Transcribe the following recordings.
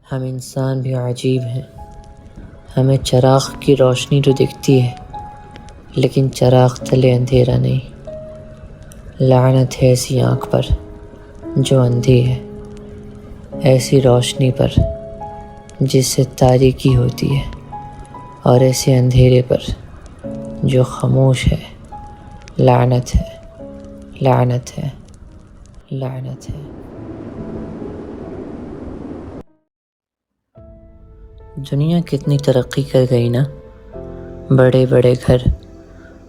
ہم انسان بھی عجیب ہیں، ہمیں چراغ کی روشنی تو دکھتی ہے لیکن چراغ تلے اندھیرا نہیں۔ لعنت ہے ایسی آنکھ پر جو اندھی ہے، ایسی روشنی پر جس سے تاریکی ہوتی ہے، اور ایسے اندھیرے پر جو خاموش ہے۔ لعنت ہے، لعنت ہے، لعنت ہے۔ دنیا کتنی ترقی کر گئی نا، بڑے بڑے گھر،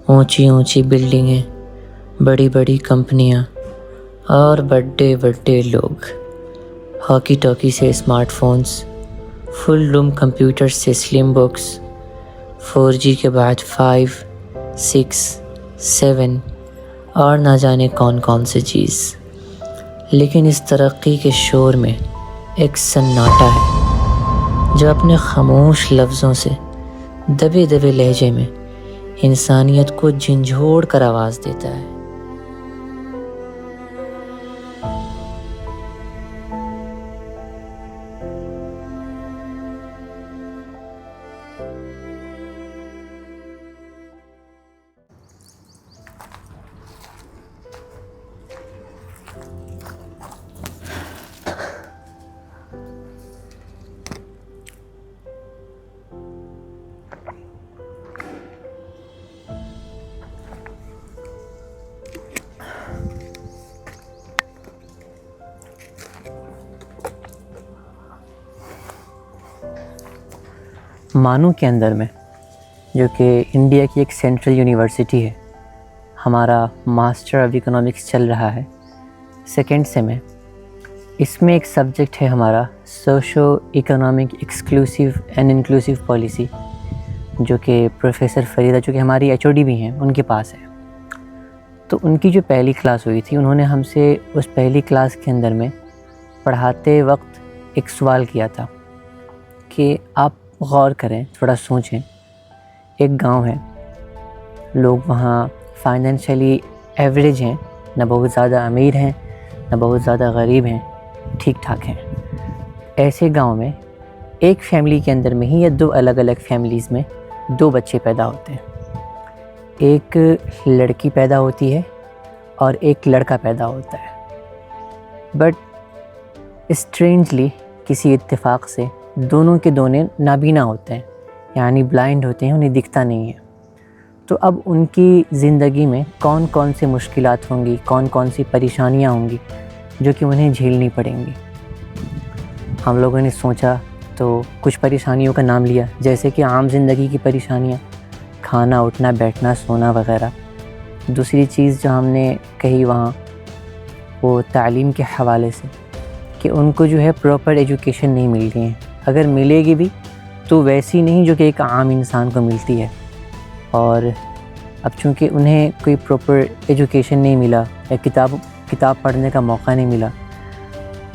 اونچی اونچی بلڈنگیں، بڑی بڑی کمپنیاں اور بڑے بڑے لوگ، ہاکی ٹاکی سے اسمارٹ فونز، فل روم کمپیوٹر سے سلم بکس، 4G کے بعد 5، 6، 7 اور نہ جانے کون کون سے چیز۔ لیکن اس ترقی کے شور میں ایک سناٹا ہے جو اپنے خاموش لفظوں سے دبے دبے لہجے میں انسانیت کو جھنجھوڑ کر آواز دیتا ہے۔ مانو کے اندر میں، جو کہ انڈیا کی ایک سینٹرل یونیورسٹی ہے، ہمارا ماسٹر آف اکنامکس چل رہا ہے، سیکنڈ سیم ہے۔ اس میں ایک سبجیکٹ ہے ہمارا socio economic exclusive and inclusive policy, جو کہ پروفیسر فریدہ، جو کہ ہماری HOD بھی ہیں، ان کے پاس ہے۔ تو ان کی جو پہلی کلاس ہوئی تھی، انہوں نے ہم سے اس پہلی کلاس کے اندر میں پڑھاتے وقت ایک سوال کیا تھا کہ آپ غور کریں، تھوڑا سوچیں۔ ایک گاؤں ہے، لوگ وہاں فائنینشلی ایوریج ہیں، نہ بہت زیادہ امیر ہیں نہ بہت زیادہ غریب ہیں، ٹھیک ٹھاک ہیں۔ ایسے گاؤں میں ایک فیملی کے اندر میں ہی یا دو الگ الگ فیملیز میں دو بچے پیدا ہوتے ہیں، ایک لڑکی پیدا ہوتی ہے اور ایک لڑکا پیدا ہوتا ہے۔ بٹ اسٹرینجلی کسی اتفاق سے دونوں کے دونوں نابینا ہوتے ہیں، یعنی بلائنڈ ہوتے ہیں، انہیں دکھتا نہیں ہے۔ تو اب ان کی زندگی میں کون کون سے مشکلات ہوں گی، کون کون سی پریشانیاں ہوں گی جو کہ انہیں جھیلنی پڑیں گی۔ ہم لوگوں نے سوچا تو کچھ پریشانیوں کا نام لیا، جیسے کہ عام زندگی کی پریشانیاں، کھانا، اٹھنا، بیٹھنا، سونا وغیرہ۔ دوسری چیز جو ہم نے کہی وہاں، وہ تعلیم کے حوالے سے، کہ ان کو جو ہے پراپر ایجوکیشن نہیں مل رہی ہے، اگر ملے گی بھی تو ویسی نہیں جو کہ ایک عام انسان کو ملتی ہے۔ اور اب چونکہ انہیں کوئی پراپر ایجوکیشن نہیں ملا یا کتاب پڑھنے کا موقع نہیں ملا،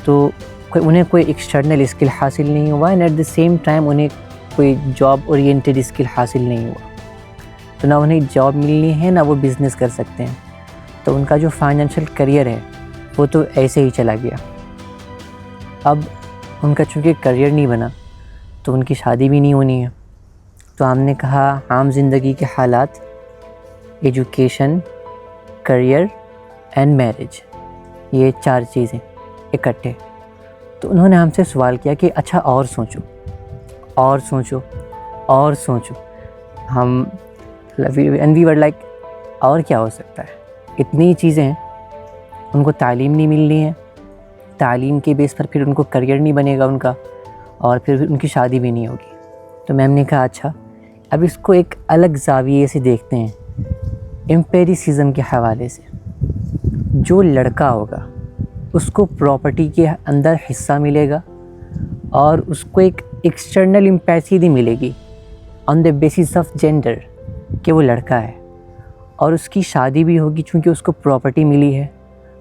تو انہیں کوئی ایکسٹرنل اسکل حاصل نہیں ہوا، and at the same time انہیں کوئی جاب اورینٹیڈ اسکل حاصل نہیں ہوا، تو نہ انہیں جاب ملنی ہے نہ وہ بزنس کر سکتے ہیں۔ تو ان کا جو فائنینشیل کریئر ہے وہ تو ایسے ہی چلا گیا۔ اب ان کا چونکہ کریئر نہیں بنا تو ان کی شادی بھی نہیں ہونی ہے۔ تو ہم نے کہا عام زندگی کے حالات، ایجوکیشن، کریئر اینڈ میرج، یہ چار چیزیں اکٹھے۔ تو انہوں نے ہم سے سوال کیا کہ اچھا اور سوچو، اور سوچو، اور سوچو۔ ہم اینڈ وی ور لائک، اور کیا ہو سکتا ہے؟ اتنی چیزیں ہیں، ان کو تعلیم نہیں ملنی ہے، تعلیم کے بیس پر پھر ان کو کریئر نہیں بنے گا ان کا، اور پھر ان کی شادی بھی نہیں ہوگی۔ تو میم نے کہا اچھا اب اس کو ایک الگ زاویے سے دیکھتے ہیں، امپیریسزم کے حوالے سے۔ جو لڑکا ہوگا اس کو پراپرٹی کے اندر حصہ ملے گا، اور اس کو ایک ایکسٹرنل امپیسی دی ملے گی آن دا بیسس آف جینڈر، کہ وہ لڑکا ہے، اور اس کی شادی بھی ہوگی چونکہ اس کو پراپرٹی ملی ہے،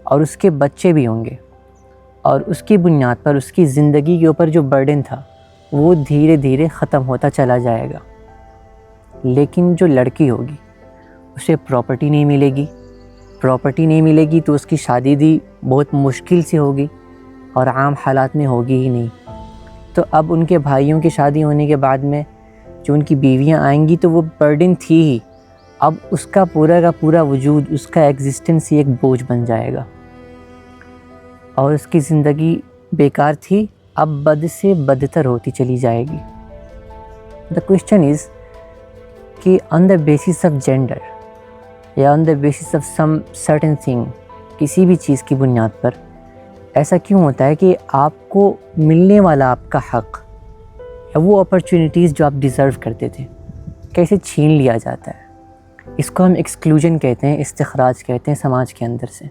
اور اس کے بچے بھی ہوں گے، اور اس کی بنیاد پر اس کی زندگی کے اوپر جو برڈن تھا وہ دھیرے دھیرے ختم ہوتا چلا جائے گا۔ لیکن جو لڑکی ہوگی اسے پراپرٹی نہیں ملے گی، پراپرٹی نہیں ملے گی تو اس کی شادی بھی بہت مشکل سے ہوگی، اور عام حالات میں ہوگی ہی نہیں۔ تو اب ان کے بھائیوں کی شادی ہونے کے بعد میں جو ان کی بیویاں آئیں گی تو وہ برڈن تھی ہی، اب اس کا پورا وجود، اس کا ایگزسٹنس ہی ایک بوجھ بن جائے گا، اور اس کی زندگی بیکار تھی اب بد سے بدتر ہوتی چلی جائے گی۔ دا کویسچن از کہ on the basis of gender یا on the basis of some certain thing, کسی بھی چیز کی بنیاد پر ایسا کیوں ہوتا ہے کہ آپ کو ملنے والا آپ کا حق یا وہ اپرچونیٹیز جو آپ ڈیزرو کرتے تھے کیسے چھین لیا جاتا ہے؟ اس کو ہم ایکسکلوژن کہتے ہیں، استخراج کہتے ہیں سماج کے اندر سے۔